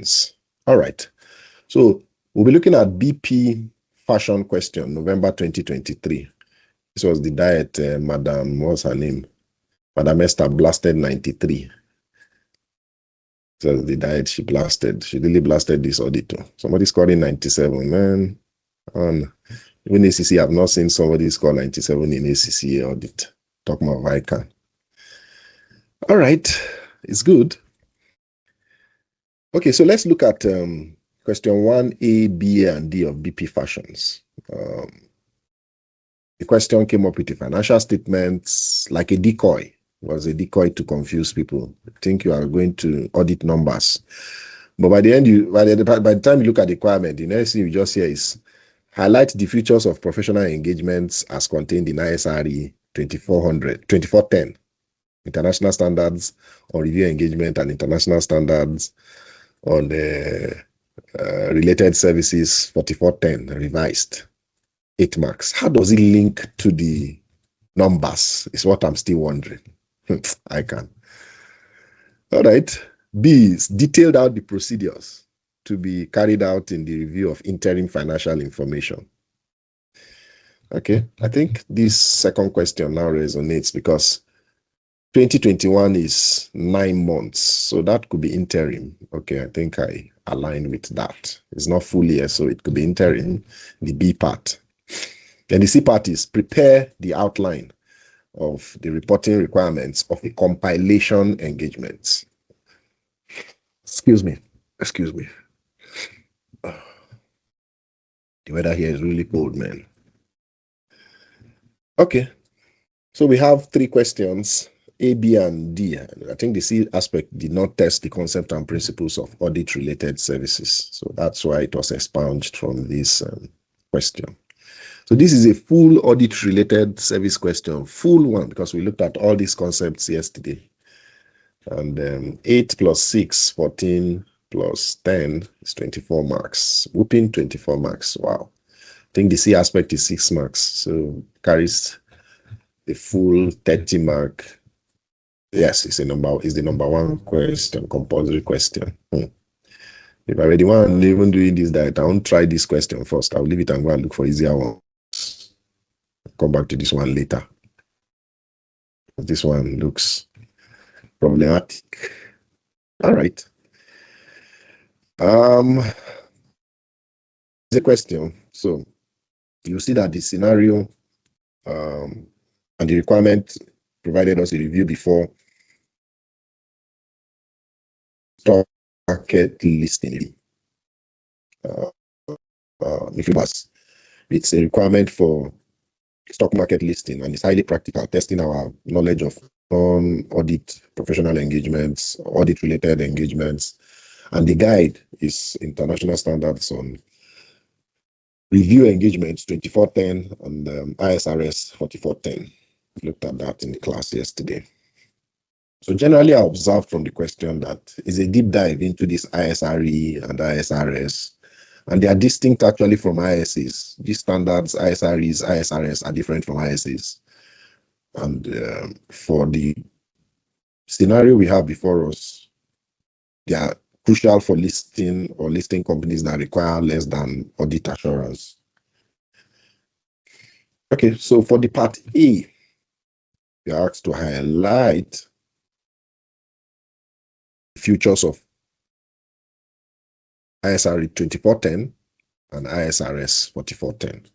questions. All right. So we'll be looking at BP fashion question, November 2023. This was the diet, Madam, what's her name? Madam Esther blasted 93. So the diet she blasted. She really blasted this auditor. Somebody scored in 97, man. And even ACC, I've not seen somebody score 97 in ACCA audit. Talk more of ICAN. All right, it's good. Okay, so let's look at question 1A, B, and D of BP fashions. The question came up with the financial statements like a decoy. It was a decoy to confuse people. Think you are going to audit numbers. But by the end, by the time you look at the requirement, the next thing you just hear is highlight the features of professional engagements as contained in ISRE 2410, International Standards on Review Engagement and International Standards on Related Services 4410, revised, 8 marks. How does it link to the numbers is what I'm still wondering. I can. All right. B is detailed out the procedures to be carried out in the review of interim financial information. Okay, I think this second question now resonates because 2021 is 9 months, so that could be interim. Okay, I think I align with that. It's not full year, so it could be interim, the B part. Then the C part is prepare the outline of the reporting requirements of a compilation engagement. Excuse me. The weather here is really cold, man. Okay, so we have 3 questions, A, B, and D. I think the C aspect did not test the concept and principles of audit-related services. So that's why it was expunged from this question. So this is a full audit-related service question, full one, because we looked at all these concepts yesterday. And 8 plus 6, 14 plus 10 is 24 marks. Whooping 24 marks. Wow. I think the C aspect is 6 marks. So carries the full 30 mark. Yes, it's the number 1 question, compulsory question. If I already want even doing this diet, I won't try this question first. I'll leave it and go and look for easier ones. Come back to this one later. This one looks problematic. All right. The question. So you see that the scenario and the requirement provided us a review before stock market listing. It's a requirement for stock market listing, and it's highly practical, testing our knowledge of non-audit professional engagements, audit-related engagements, and the guide is International Standards on Review Engagements 2410 and ISRS 4410. We looked at that in the class yesterday. So generally, I observed from the question that it's a deep dive into this ISRE and ISRS, and they are distinct actually from ISAs. These standards, ISREs, ISRS, are different from ISAs. And for the scenario we have before us, they are crucial for listing or listing companies that require less than audit assurance. Okay, so for the part A, we are asked to highlight features of ISRE 2410 and ISRS 4410.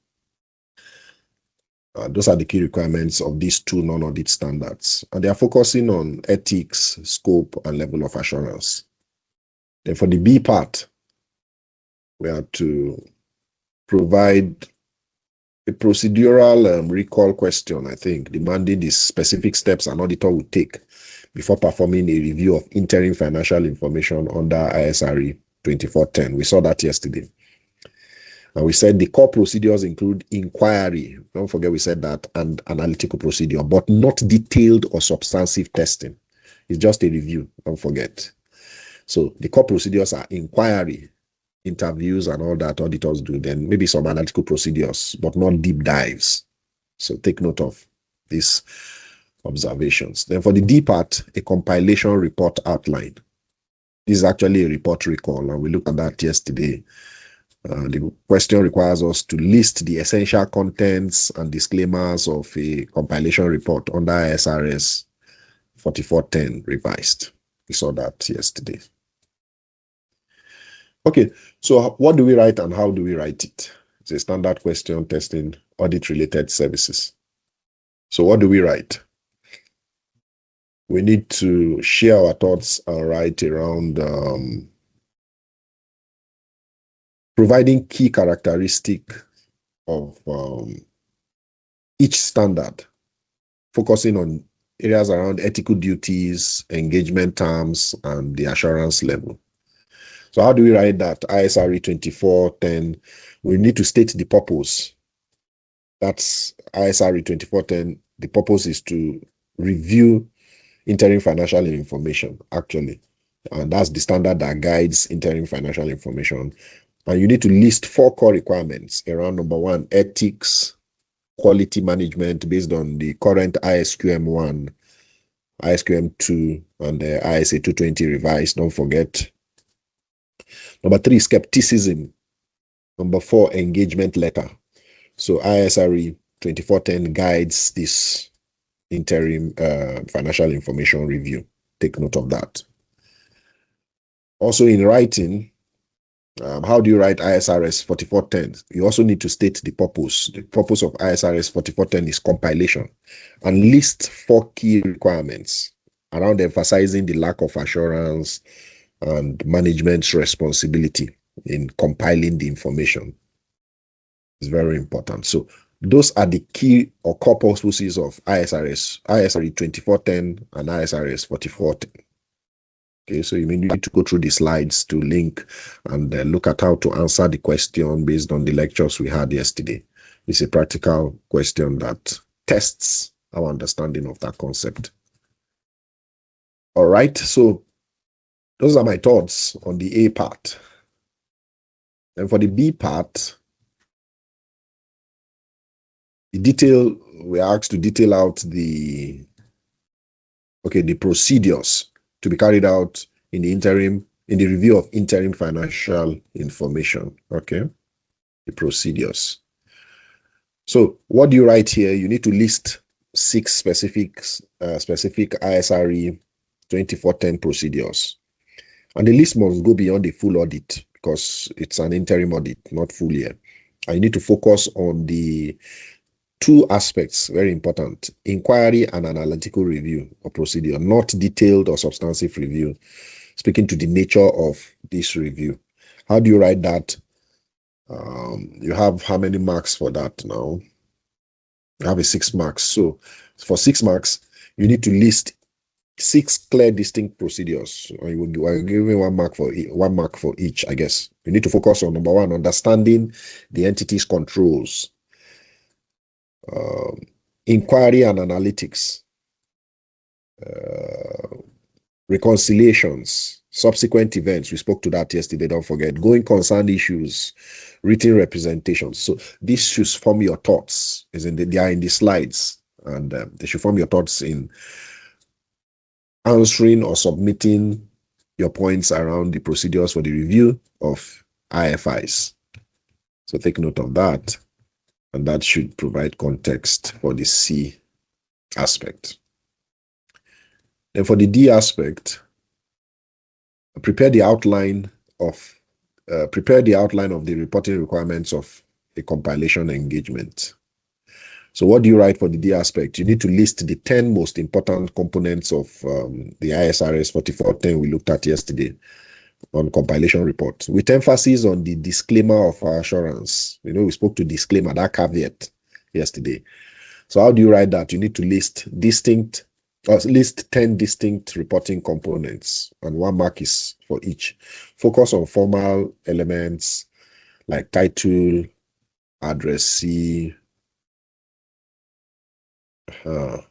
Those are the key requirements of these 2 non-audit standards, and they are focusing on ethics, scope, and level of assurance. Then for the B part, we are to provide a procedural recall question, I think, demanding the specific steps an auditor would take before performing a review of interim financial information under ISRE 2410. We saw that yesterday. And we said the core procedures include inquiry. Don't forget we said that, and analytical procedure, but not detailed or substantive testing. It's just a review, don't forget. So the core procedures are inquiry, interviews, and all that auditors do. Then maybe some analytical procedures, but not deep dives. So take note of these observations. Then for the D part, a compilation report outline. This is actually a report recall, and we looked at that yesterday. The question requires us to list the essential contents and disclaimers of a compilation report under ISRS 4410 revised. We saw that yesterday. Okay, so what do we write and how do we write it? It's a standard question testing audit-related services. So what do we write? We need to share our thoughts and write around providing key characteristic of each standard, focusing on areas around ethical duties, engagement terms, and the assurance level. So how do we write that? ISRE 2410, we need to state the purpose. That's ISRE 2410. The purpose is to review interim financial information, actually. And that's the standard that guides interim financial information. And you need to list 4 core requirements around number 1, ethics, quality management based on the current ISQM 1, ISQM 2, and the ISA 220 revised. Don't forget. Number 3, skepticism. Number 4, engagement letter. So ISRE 2410 guides this interim financial information review. Take note of that. Also in writing, how do you write ISRS 4410? You also need to state the purpose. The purpose of ISRS 4410 is compilation, and list 4 key requirements around emphasizing the lack of assurance and management's responsibility in compiling the information. It's very important. So those are the key or core purposes of ISRE 2410 and ISRS 4410. Okay, so you need to go through the slides to link and look at how to answer the question based on the lectures we had yesterday. It's a practical question that tests our understanding of that concept. All right, so those are my thoughts on the A part. And for the B part, we are asked to detail out the procedures to be carried out in the review of interim financial information. Okay, the procedures. So what do you write here? You need to list 6 specific ISRE 2410 procedures, and the list must go beyond the full audit because it's an interim audit, not full year. And you need to focus on the 2 aspects, very important: inquiry and analytical review or procedure, not detailed or substantive review, speaking to the nature of this review. How do you write that? You have how many marks for that now? You have a 6 marks. So for 6 marks, you need to list 6 clear, distinct procedures. You will give me 1 mark for each, I guess. You need to focus on number 1, understanding the entity's controls. Inquiry and analytics, reconciliations, subsequent events. We spoke to that yesterday. Don't forget. Going concern issues, written representations. So this should form your thoughts. They are in the slides, and they should form your thoughts in answering or submitting your points around the procedures for the review of IFIs. So take note of that. And that should provide context for the C aspect. Then for the D aspect, prepare the outline of the reporting requirements of a compilation engagement. So what do you write for the D aspect? You need to list the 10 most important components of the ISRS 4410 we looked at yesterday on compilation report, with emphasis on the disclaimer of assurance. We spoke to disclaimer, that caveat yesterday. So how do you write that? You need to list 10 distinct reporting components, and 1 mark is for each. Focus on formal elements like title, addressee, and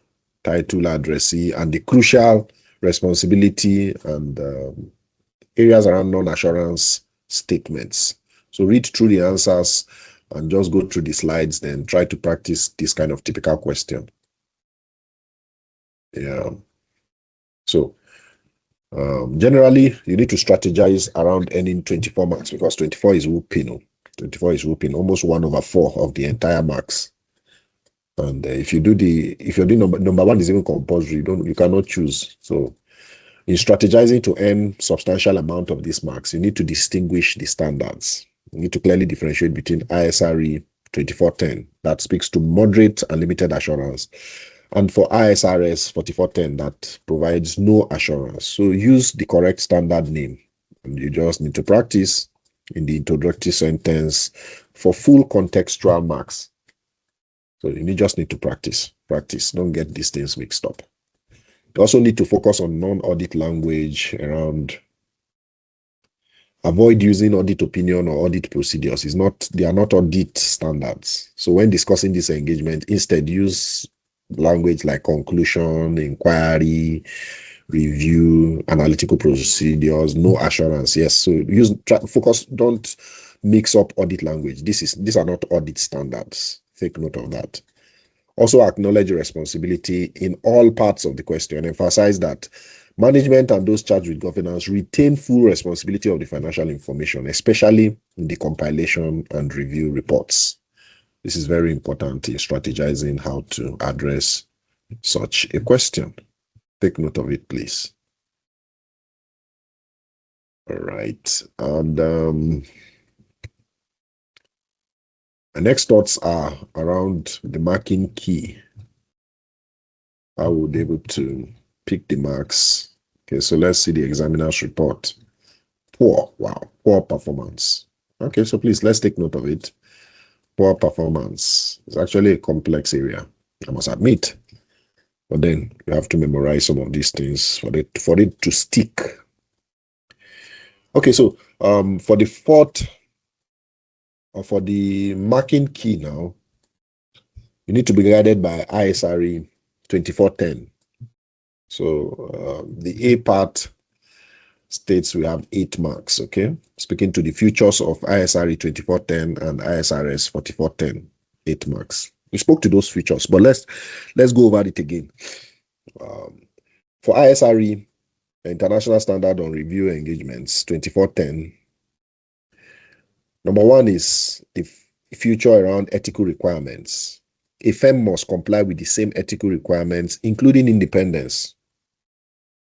the crucial responsibility and areas around non-assurance statements. So read through the answers and just go through the slides, then try to practice this kind of typical question. Yeah. So Generally, you need to strategize around earning 24 marks because 24 is whooping. 24 is whooping almost 1/4 of the entire marks. And if you're doing number one is even compulsory, you cannot choose. So in strategizing to earn substantial amount of these marks, you need to distinguish the standards. You need to clearly differentiate between ISRE 2410 that speaks to moderate and limited assurance, and for ISRS 4410 that provides no assurance. So use the correct standard name, and you just need to practice in the introductory sentence for full contextual marks. So you just need to practice. Don't get these things mixed up. You also need to focus on non-audit language around. Avoid using audit opinion or audit procedures. They are not audit standards. So when discussing this engagement, instead use language like conclusion, inquiry, review, analytical procedures, no assurance. Yes, so focus. Don't mix up audit language. These are not audit standards. Take note of that. Also acknowledge responsibility in all parts of the question. Emphasize that management and those charged with governance retain full responsibility of the financial information, especially in the compilation and review reports. This is very important in strategizing how to address such a question. Take note of it, please. All right. And the next thoughts are around the marking key. How would be able to pick the marks? Okay, so let's see the examiner's report. Poor, wow, poor performance. Okay, so please, let's take note of it. Poor performance is actually a complex area, I must admit. But then you have to memorize some of these things for it to stick. Okay, so for the fourth, or for the marking key now, you need to be guided by ISRE 2410. So the A part states we have 8 marks, okay? Speaking to the features of ISRE 2410 and ISRS 4410, 8 marks. We spoke to those features, but let's go over it again. For ISRE, International Standard on Review Engagements 2410, number 1 is the feature around ethical requirements. A firm must comply with the same ethical requirements, including independence,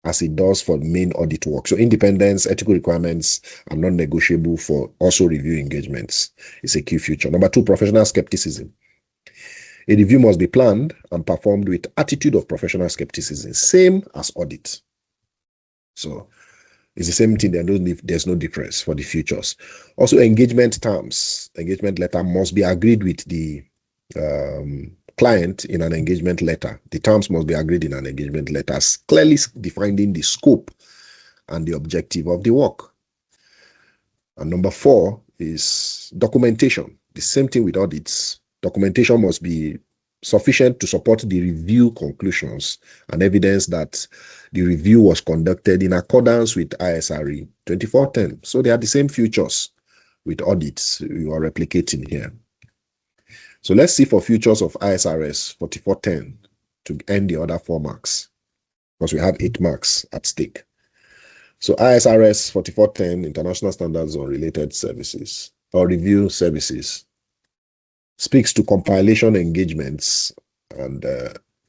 as it does for main audit work. So independence, ethical requirements are non-negotiable for also review engagements. It's a key feature. Number 2, professional skepticism. A review must be planned and performed with attitude of professional skepticism, same as audit. So it's the same thing. There's no difference for the features. Also, engagement terms. Engagement letter must be agreed with the client in an engagement letter. The terms must be agreed in an engagement letter, clearly defining the scope and the objective of the work. And number 4 is documentation. The same thing with audits. Documentation must be sufficient to support the review conclusions and evidence that the review was conducted in accordance with ISRE 2410. So they are the same features with audits you are replicating here. So let's see for features of ISRS 4410 to earn the other 4 marks, because we have 8 marks at stake. So ISRS 4410, International Standards on Related Services or Review Services, speaks to compilation engagements. And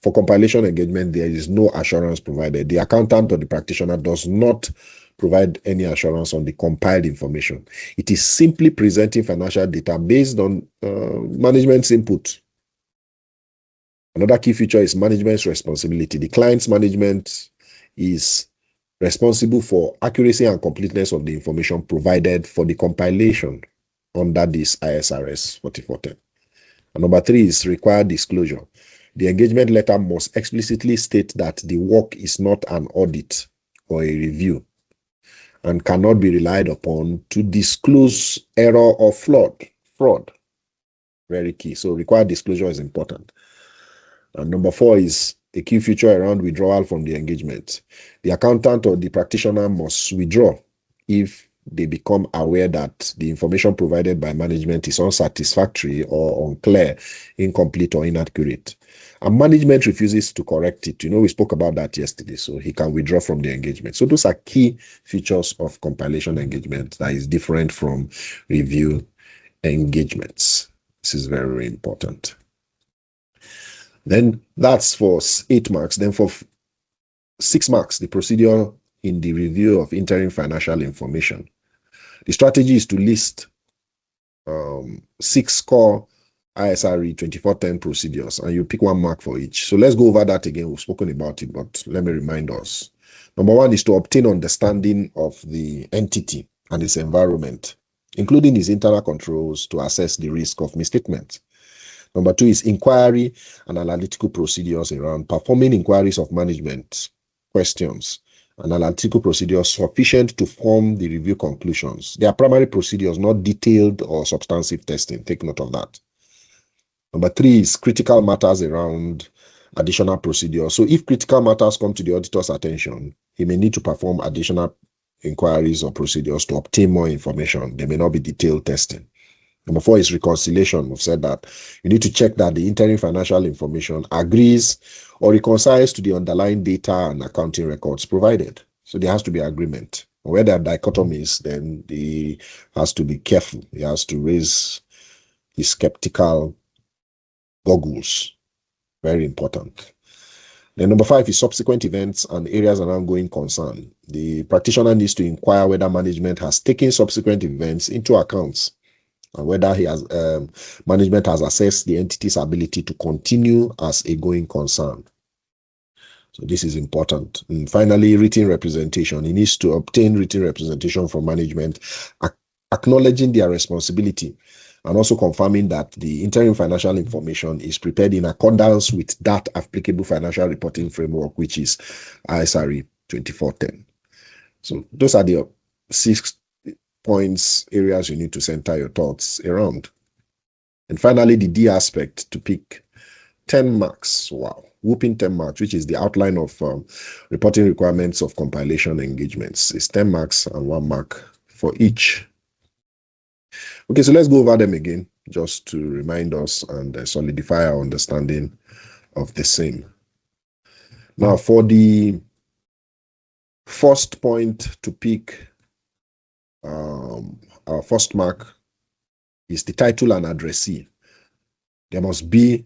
for compilation engagement, there is no assurance provided. The accountant or the practitioner does not provide any assurance on the compiled information. It is simply presenting financial data based on management's input. Another key feature is management's responsibility. The client's management is responsible for accuracy and completeness of the information provided for the compilation under this ISRS 4410. And number 3 is required disclosure. The engagement letter must explicitly state that the work is not an audit or a review and cannot be relied upon to disclose error or fraud. Very key. So required disclosure is important. And number 4 is a key feature around withdrawal from the engagement. The accountant or the practitioner must withdraw if they become aware that the information provided by management is unsatisfactory or unclear, incomplete, or inaccurate. and management refuses to correct it, we spoke about that yesterday, so he can withdraw from the engagement. So those are key features of compilation engagement that is different from review engagements. This is very, very important. Then that's for 8 marks. Then for 6 marks, the procedure in the review of interim financial information. The strategy is to list 6 core ISRE 2410 procedures, and you pick 1 mark for each. So let's go over that again. We've spoken about it, but let me remind us. Number 1 is to obtain understanding of the entity and its environment, including its internal controls, to assess the risk of misstatement. Number 2 is inquiry and analytical procedures around performing inquiries of management, questions, and analytical procedures sufficient to form the review conclusions. They are primary procedures, not detailed or substantive testing. Take note of that. Number 3 is critical matters around additional procedures. So if critical matters come to the auditor's attention, he may need to perform additional inquiries or procedures to obtain more information. They may not be detailed testing. Number 4 is reconciliation. We've said that you need to check that the interim financial information agrees or reconciles to the underlying data and accounting records provided. So there has to be agreement. Where there are dichotomies, then he has to be careful. He has to raise his skeptical goggles. Very important. Then number 5 is subsequent events and areas of ongoing concern. The practitioner needs to inquire whether management has taken subsequent events into account and whether management has assessed the entity's ability to continue as a going concern. So this is important. And finally, written representation. He needs to obtain written representation from management, acknowledging their responsibility and also confirming that the interim financial information is prepared in accordance with that applicable financial reporting framework, which is ISRE 2410. So those are the 6 points, areas you need to center your thoughts around. And finally, the D aspect, to pick 10 marks. Wow, whooping 10 marks, which is the outline of reporting requirements of compilation engagements. It's 10 marks and 1 mark for each. Okay, so let's go over them again, just to remind us and solidify our understanding of the same. Now, for the first point to pick, our first mark is the title and addressee. The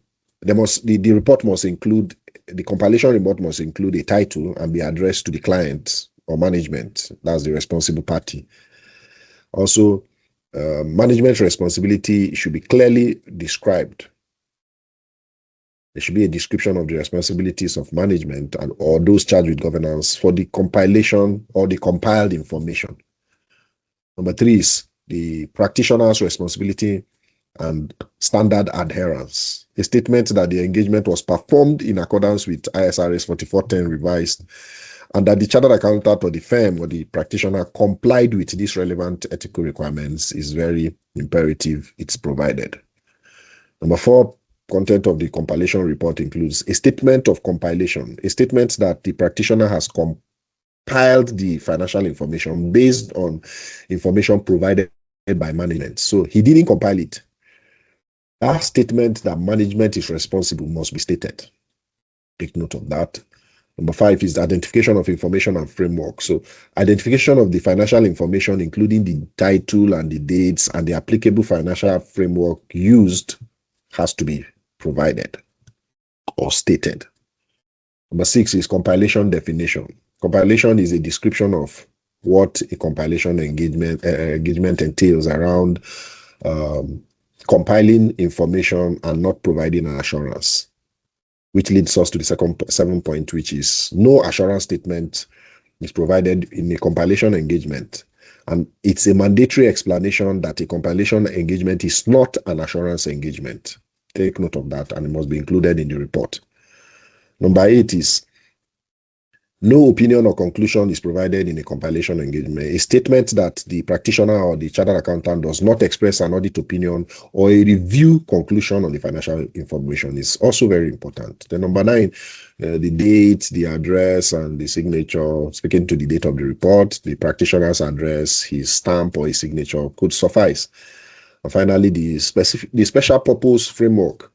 report must include, the compilation report must include a title and be addressed to the client or management. That's the responsible party. Also, management responsibility should be clearly described. There should be a description of the responsibilities of management or those charged with governance for the compilation or the compiled information. Number 3 is the practitioner's responsibility and standard adherence. A statement that the engagement was performed in accordance with ISRS 4410 revised and that the chartered accountant or the firm or the practitioner complied with these relevant ethical requirements is very imperative. It's provided. Number 4, content of the compilation report includes a statement of compilation, a statement that the practitioner has compiled the financial information based on information provided by management. So he didn't compile it. That statement that management is responsible must be stated. Take note of that. Number 5 is the identification of information and framework. So identification of the financial information, including the title and the dates and the applicable financial framework used, has to be provided or stated. Number 6 is compilation definition. Compilation is a description of what a compilation engagement entails around compiling information and not providing an assurance, which leads us to the second 7 point, which is no assurance statement is provided in a compilation engagement. And it's a mandatory explanation that a compilation engagement is not an assurance engagement. Take note of that, and it must be included in the report. Number 8 is no opinion or conclusion is provided in a compilation engagement. A statement that the practitioner or the chartered accountant does not express an audit opinion or a review conclusion on the financial information is also very important. Then number 9, the date, the address, and the signature, speaking to the date of the report, the practitioner's address, his stamp or his signature could suffice. And finally, the special purpose framework,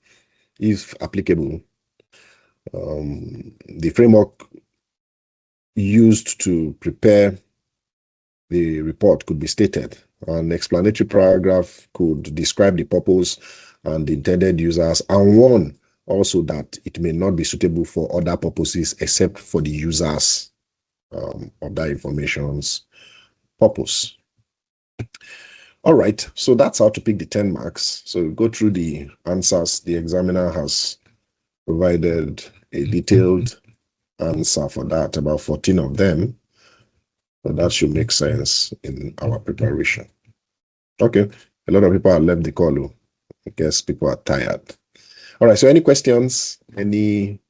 if applicable, The framework used to prepare the report could be stated. An explanatory paragraph could describe the purpose and the intended users, and warn also that it may not be suitable for other purposes except for the users of that information's purpose. All right, so that's how to pick the 10 marks. So go through the answers. The examiner has provided a detailed answer for that, about 14 of them. So that should make sense in our preparation. Okay, a lot of people have left the call. I guess people are tired. All right, so any questions, any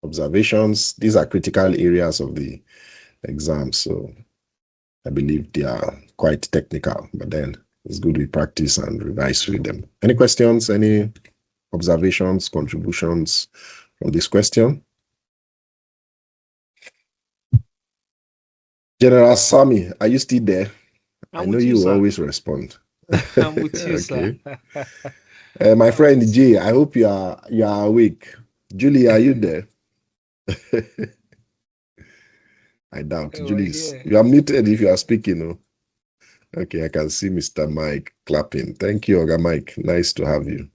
observations? These are critical areas of the exam, so I believe they are quite technical, but then it's good we practice and revise with them. Any questions, any observations, contributions from this question? General Sami, are you still there? I know you always respond. I'm with you, okay. Sir. My friend Jay, I hope you are awake. Julie, are you there? I doubt. Julie, you are muted if you are speaking. No? Okay, I can see Mr. Mike clapping. Thank you, Oga Mike. Nice to have you.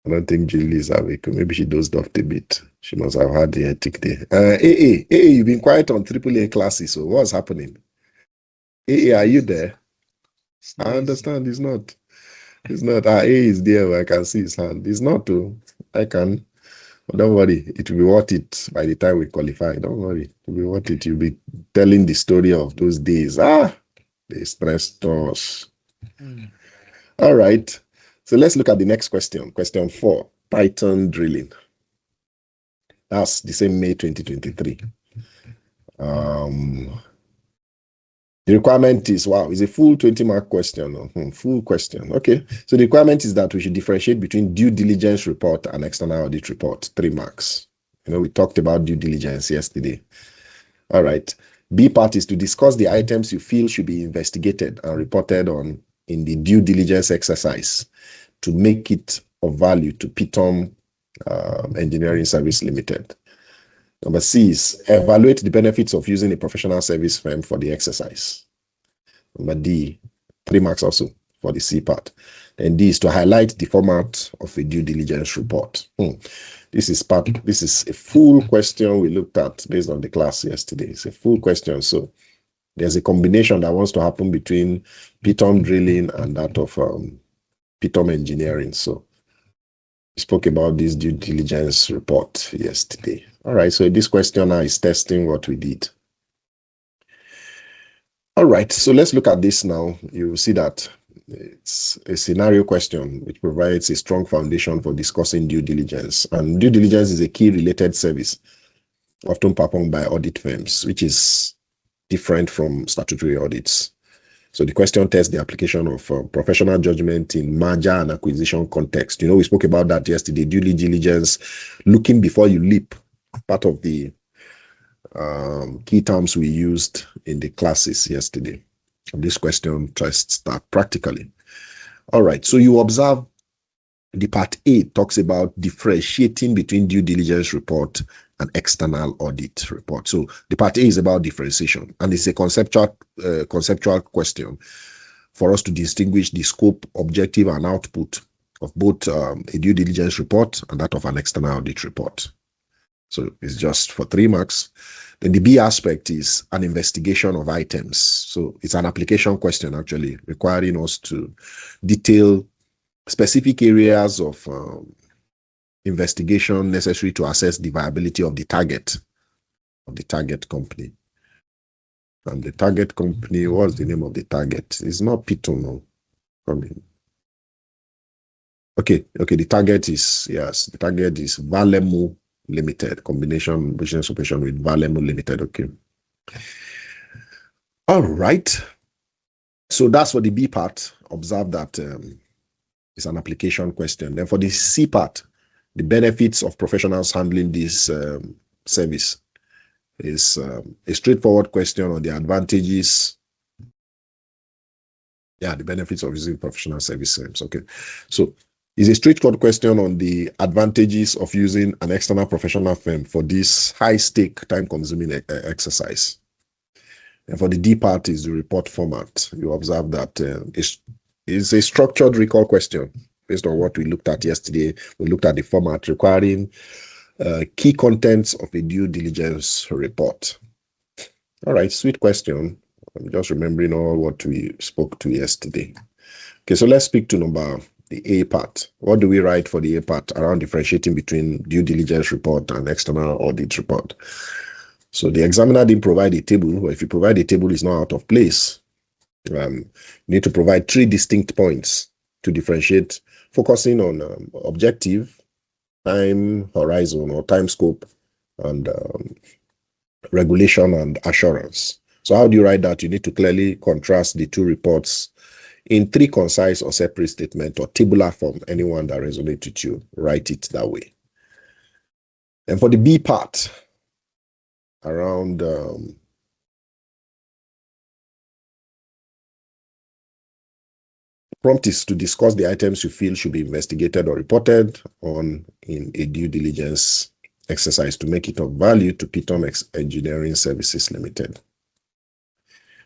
I don't think Julie is awake. Maybe she dozed off a bit. She must have had a hectic day. AA, you've been quiet on AAA classes. So what's happening? AA, are you there? I understand. It's not. It's not. AA is there. I can see his hand. It's not. I can. But don't worry. It will be worth it by the time we qualify. Don't worry. It will be worth it. You'll be telling the story of those days. They stressed us. All right. So let's look at the next question. Question 4, Python drilling. That's the same May 2023. The requirement is, wow, it's a full 20-mark question. Full question. Okay. So the requirement is that we should differentiate between due diligence report and external audit report, 3 marks. We talked about due diligence yesterday. All right. B part is to discuss the items you feel should be investigated and reported on in the due diligence exercise to make it of value to Pitom Engineering Service Limited. Number C is evaluate the benefits of using a professional service firm for the exercise. Number D, 3 marks also for the C part. And D is to highlight the format of a due diligence report. This is a full question we looked at based on the class yesterday. It's a full question. So there's a combination that wants to happen between Pitom drilling and that of Pitom engineering. So we spoke about this due diligence report yesterday. All right, so this question now is testing what we did. All right, so let's look at this now. You will see that it's a scenario question which provides a strong foundation for discussing due diligence. And due diligence is a key related service often performed by audit firms, which is different from statutory audits. So the question tests the application of professional judgment in merger and acquisition context. We spoke about that yesterday. Due diligence, looking before you leap, part of the key terms we used in the classes yesterday. And this question tests that practically. All right, so you observe the part A talks about differentiating between due diligence report and external audit report. So the part A is about differentiation, and it's a conceptual question for us to distinguish the scope, objective, and output of both a due diligence report and that of an external audit report. So it's just for 3 marks. Then the B aspect is an investigation of items. So it's an application question, actually, requiring us to detail specific areas of investigation necessary to assess the viability of the target company. And the target company, what's the name of the target? It's not Pitom. Okay, the target is Valemu Limited, combination business operation with Valemu Limited. Okay. All right. So that's for the B part. Observe that it's an application question. Then for the C part, the benefits of professionals handling this service is a straightforward question on the advantages. Yeah, the benefits of using professional service firms. Okay. So It's a straightforward question on the advantages of using an external professional firm for this high-stake, time-consuming exercise. And for the D part is the report format. You observe that it's a structured recall question based on what we looked at yesterday. We looked at the format requiring key contents of a due diligence report. All right, sweet question. I'm just remembering all what we spoke to yesterday. Okay, so let's speak to the A part. What do we write for the A part around differentiating between due diligence report and external audit report? So the examiner didn't provide a table, or if you provide a table, it's not out of place. You need to provide 3 distinct points to differentiate, focusing on objective, time horizon or time scope, and regulation and assurance. So how do you write that? You need to clearly contrast the 2 reports in 3 concise or separate statements or tabular form. Anyone that resonates with you, write it that way. And for the B part, around prompt is to discuss the items you feel should be investigated or reported on in a due diligence exercise to make it of value to Python Engineering Services Limited.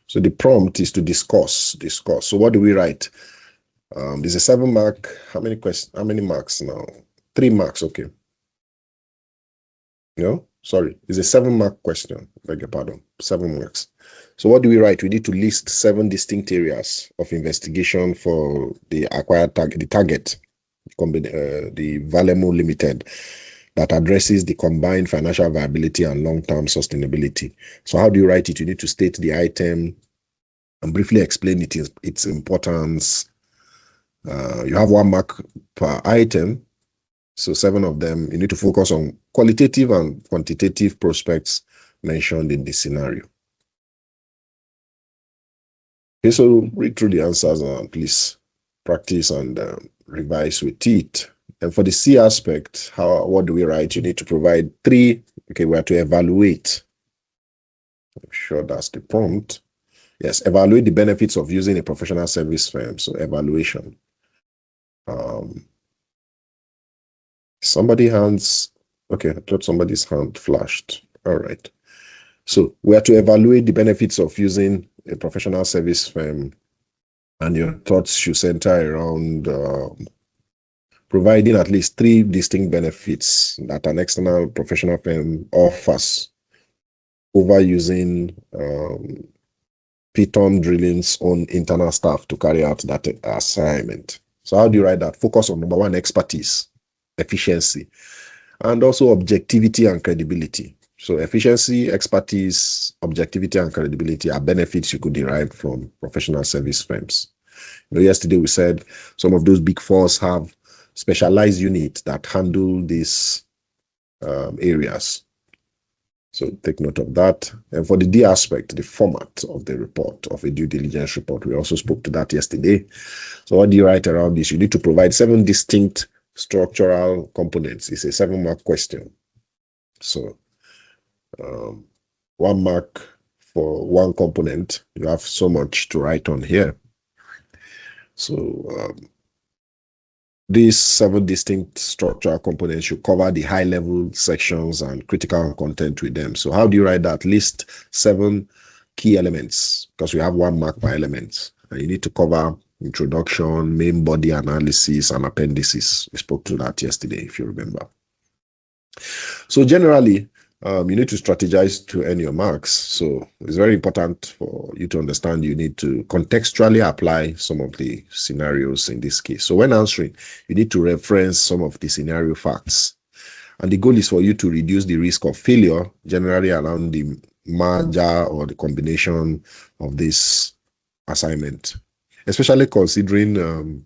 So the prompt is to discuss. So what do we write? There's a 7 mark. How many marks now? 3 marks. Okay. No, sorry. It's a 7 mark question. Beg your pardon. 7 marks. So what do we write? We need to list 7 distinct areas of investigation for the acquired target, the Valemo Limited, that addresses the combined financial viability and long-term sustainability. So how do you write it? You need to state the item and briefly explain its importance. You have 1 mark per item. So 7 of them, you need to focus on qualitative and quantitative prospects mentioned in this scenario. Okay, so read through the answers and please practice and revise with it. And for the C aspect, what do we write? You need to provide 3. Okay, we have to evaluate. I'm sure that's the prompt. Yes, evaluate the benefits of using a professional service firm. So evaluation. Okay, I thought somebody's hand flashed. All right. So we have to evaluate the benefits of using a professional service firm, and your thoughts should center around providing at least 3 distinct benefits that an external professional firm offers over using Python Drilling's own internal staff to carry out that assignment. So how do you write that? Focus on number 1, expertise, efficiency, and also objectivity and credibility. So efficiency, expertise, objectivity, and credibility are benefits you could derive from professional service firms. Yesterday we said some of those big fours have specialized units that handle these areas. So take note of that. And for the D aspect, the format of the report, of a due diligence report, we also spoke to that yesterday. So what do you write around this? You need to provide 7 distinct structural components. It's a 7 mark question. So 1 mark for 1 component. You have so much to write on here. So these 7 distinct structural components should cover the high-level sections and critical content with them. So how do you write that? List 7 key elements, because we have 1 mark per element. And you need to cover introduction, main body analysis, and appendices. We spoke to that yesterday, if you remember. So generally, you need to strategize to earn your marks. So it's very important for you to understand you need to contextually apply some of the scenarios in this case. So when answering, you need to reference some of the scenario facts. And the goal is for you to reduce the risk of failure, generally around the merger or the combination of this assignment, especially considering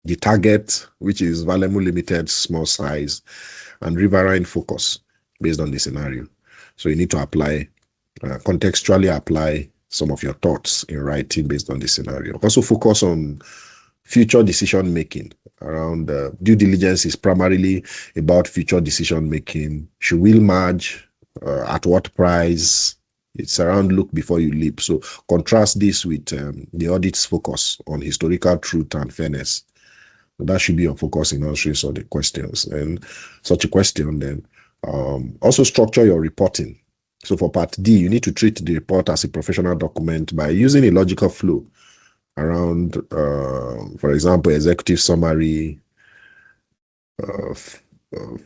the target, which is Valemo Limited, small size, and riverine focus based on the scenario. So you need to apply, contextually apply some of your thoughts in writing based on the scenario. Also focus on future decision making. Around due diligence is primarily about future decision making. Should we merge? At what price? It's around look before you leap. So contrast this with the audit's focus on historical truth and fairness. That should be your focus in answering some of the questions. And such a question then also structure your reporting. So for part D, you need to treat the report as a professional document by using a logical flow around, for example, executive summary,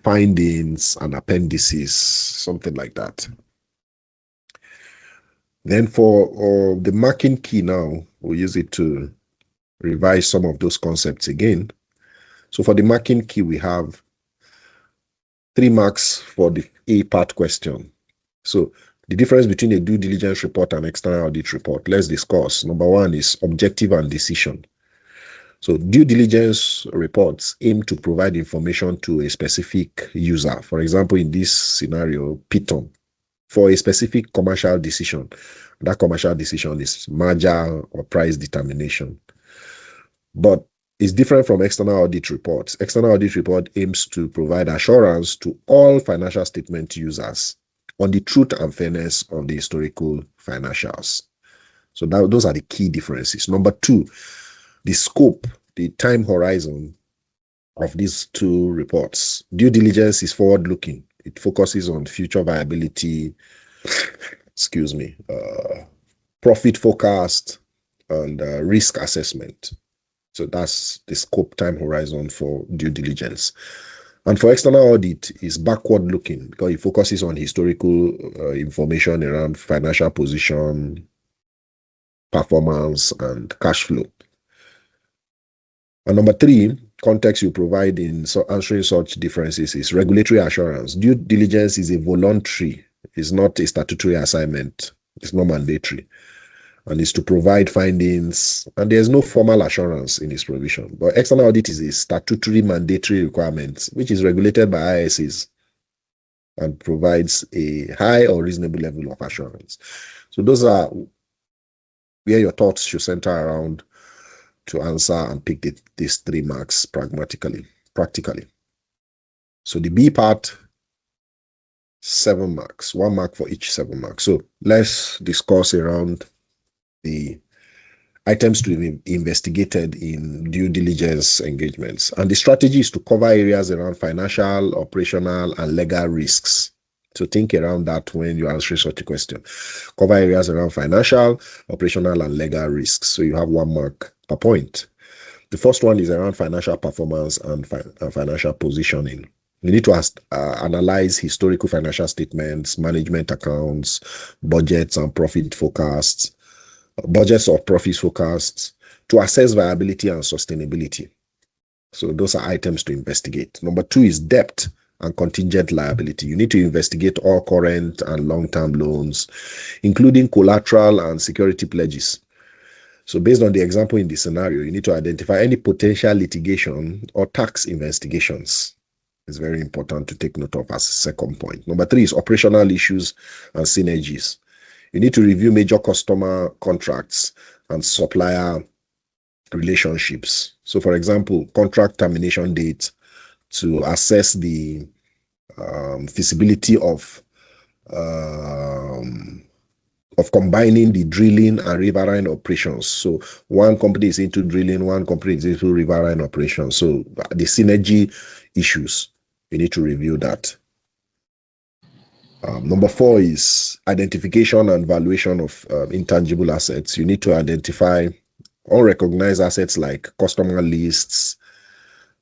findings and appendices, something like that. Then for the marking key now, we'll use it to revise some of those concepts again. So for the marking key, we have 3 marks for the A part question. So the difference between a due diligence report and external audit report, let's discuss. Number 1 is objective and decision. So due diligence reports aim to provide information to a specific user. For example, in this scenario, Python, for a specific commercial decision. That commercial decision is merger or price determination. But it's different from external audit reports. External audit report aims to provide assurance to all financial statement users on the truth and fairness of the historical financials. So those are the key differences. Number 2, the scope, the time horizon of these 2 reports. Due diligence is forward-looking. It focuses on future viability, profit forecast, and risk assessment. So that's the scope, time horizon for due diligence. And for external audit is backward looking because it focuses on historical information around financial position, performance, and cash flow. And number 3, context you provide in answering such differences is regulatory assurance. Due diligence is a voluntary, it's not a statutory assignment, it's not mandatory, and is to provide findings, and there's no formal assurance in its provision. But external audit is a statutory mandatory requirement, which is regulated by ISRS and provides a high or reasonable level of assurance. So those are where your thoughts should center around to answer and pick these 3 marks practically. So the B part, 7 marks, 1 mark for each 7 marks. So let's discuss around the items to be investigated in due diligence engagements. And the strategy is to cover areas around financial, operational, and legal risks. So think around that when you answer such a question. Cover areas around financial, operational, and legal risks. So you have 1 mark per point. The first one is around financial performance and financial positioning. You need to analyze historical financial statements, management accounts, budgets and profit forecasts, budgets or profit forecasts to assess viability and sustainability. So those are items to investigate. Number 2 is debt and contingent liability. You need to investigate all current and long-term loans, including collateral and security pledges. So based on the example in the scenario, you need to identify any potential litigation or tax investigations. It's very important to take note of as a second point. Number 3 is operational issues and synergies. You need to review major customer contracts and supplier relationships. So for example, contract termination date to assess the feasibility of combining the drilling and riverine operations. So one company is into drilling, one company is into riverine operations. So the synergy issues, you need to review that. Number 4 is identification and valuation of intangible assets. You need to identify unrecognized assets like customer lists,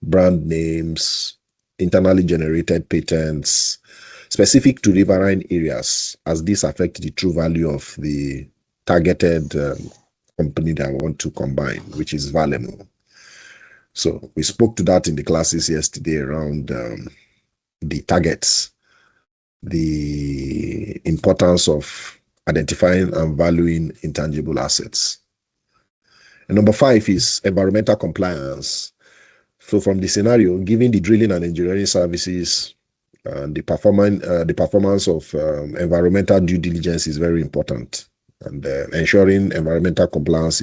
brand names, internally generated patents, specific to riverine areas, as these affect the true value of the targeted company that I want to combine, which is Valemo. So we spoke to that in the classes yesterday around the targets, the importance of identifying and valuing intangible assets. And number 5 is environmental compliance. So from the scenario, given the drilling and engineering services, the performance of environmental due diligence is very important, and ensuring environmental compliance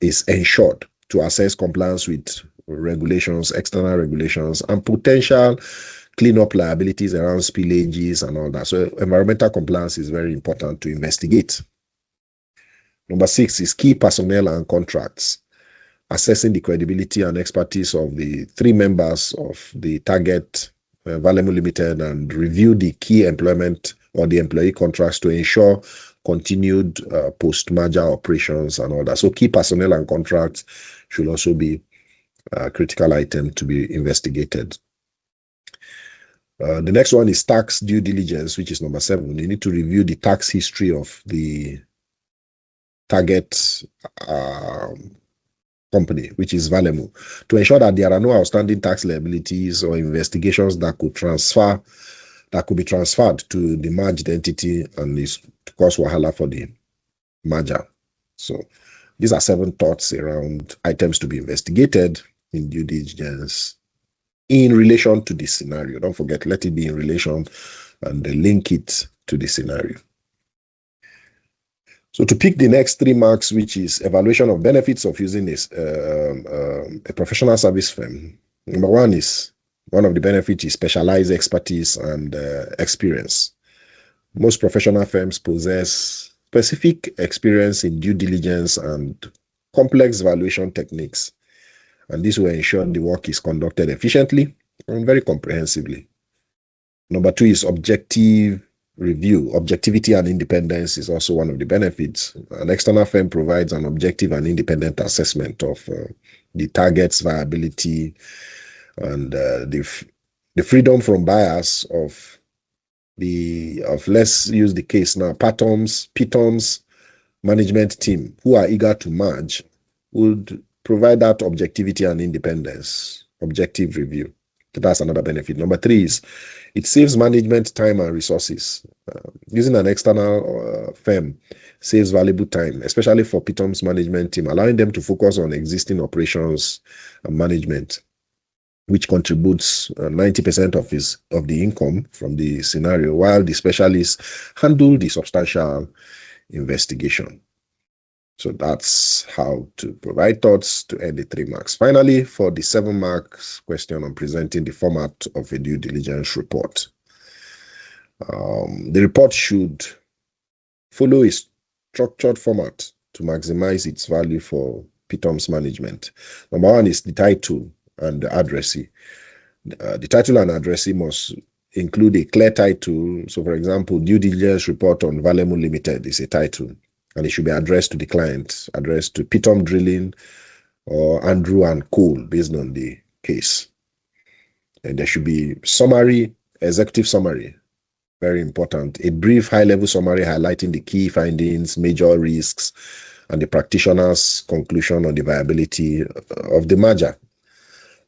is ensured to assess compliance with regulations, external regulations, and potential cleanup liabilities around spillages and all that. So environmental compliance is very important to investigate. Number 6 is key personnel and contracts. assessing the credibility and expertise of the 3 members of the target Valemu Limited, and review the key employment or the employee contracts to ensure continued post-merger operations and all that. So key personnel and contracts should also be a critical item to be investigated. The next one is tax due diligence, which is number 7. You need to review the tax history of the target company, which is Valemu, to ensure that there are no outstanding tax liabilities or investigations that could be transferred to the merged entity and is to cause wahala for the merger. So these are 7 thoughts around items to be investigated in due diligence in relation to this scenario. Don't forget, let it be in relation and link it to the scenario. So to pick the next 3 marks, which is evaluation of benefits of using a professional service firm. Number 1 is, one of the benefits is specialized expertise and experience. Most professional firms possess specific experience in due diligence and complex valuation techniques, and this will ensure the work is conducted efficiently and very comprehensively. Number 2 is objective review. Objectivity and independence is also one of the benefits. An external firm provides an objective and independent assessment of the target's viability and the freedom from bias of let's use the case now, Pitom's management team, who are eager to merge, would provide that objectivity and independence. Objective review. That's another benefit. Number 3 is it saves management time and resources. Using an external firm saves valuable time, especially for Pitom's management team, allowing them to focus on existing operations and management, which contributes 90% of the income from the scenario, while the specialists handle the substantial investigation. So that's how to provide thoughts to earn the 3 marks. Finally, for the 7 marks question on presenting the format of a due diligence report. The report should follow a structured format to maximize its value for Pitom's management. Number 1 is the title and the addressee. The title and addressee must include a clear title. So, for example, due diligence report on Valemu Limited is a title, and it should be addressed to the client, addressed to Pitom Drilling or Andrew and Cole, based on the case. And there should be summary, executive summary, very important. A brief high-level summary highlighting the key findings, major risks, and the practitioner's conclusion on the viability of the merger.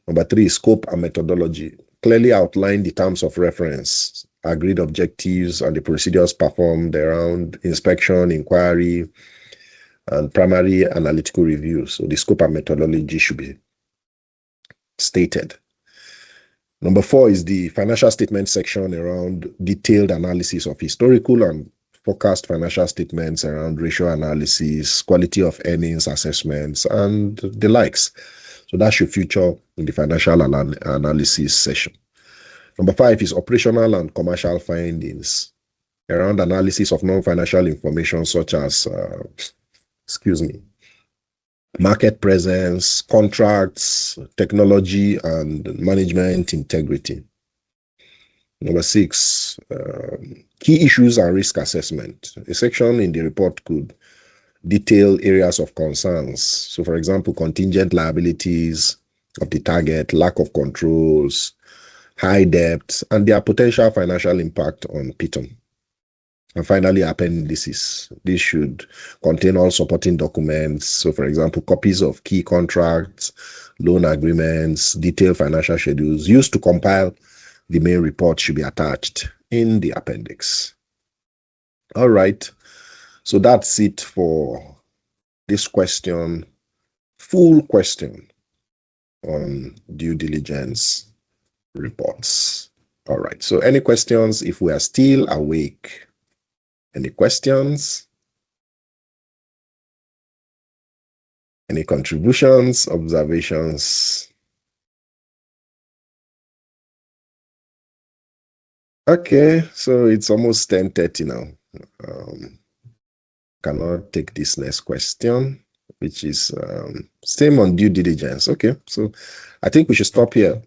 Number 3, scope and methodology. Clearly outline the terms of reference, agreed objectives, and the procedures performed around inspection, inquiry, and primary analytical review. So the scope and methodology should be stated. Number 4 is the financial statement section around detailed analysis of historical and forecast financial statements around ratio analysis, quality of earnings assessments, and the likes. So that should feature in the financial analysis session. Number 5 is operational and commercial findings around analysis of non-financial information such as, market presence, contracts, technology, and management integrity. Number 6, key issues and risk assessment. A section in the report could detail areas of concerns. So, for example, contingent liabilities of the target, lack of controls, high debt, and their potential financial impact on Pitom. And finally, appendices. This should contain all supporting documents. So, for example, copies of key contracts, loan agreements, detailed financial schedules used to compile the main report should be attached in the appendix. All right. So that's it for this question, full question on due diligence reports. All right. So any questions if we are still awake? Any questions? Any contributions, observations? Okay, so it's almost 10:30 now. Cannot take this next question. which is same on due diligence. Okay, so I think we should stop here.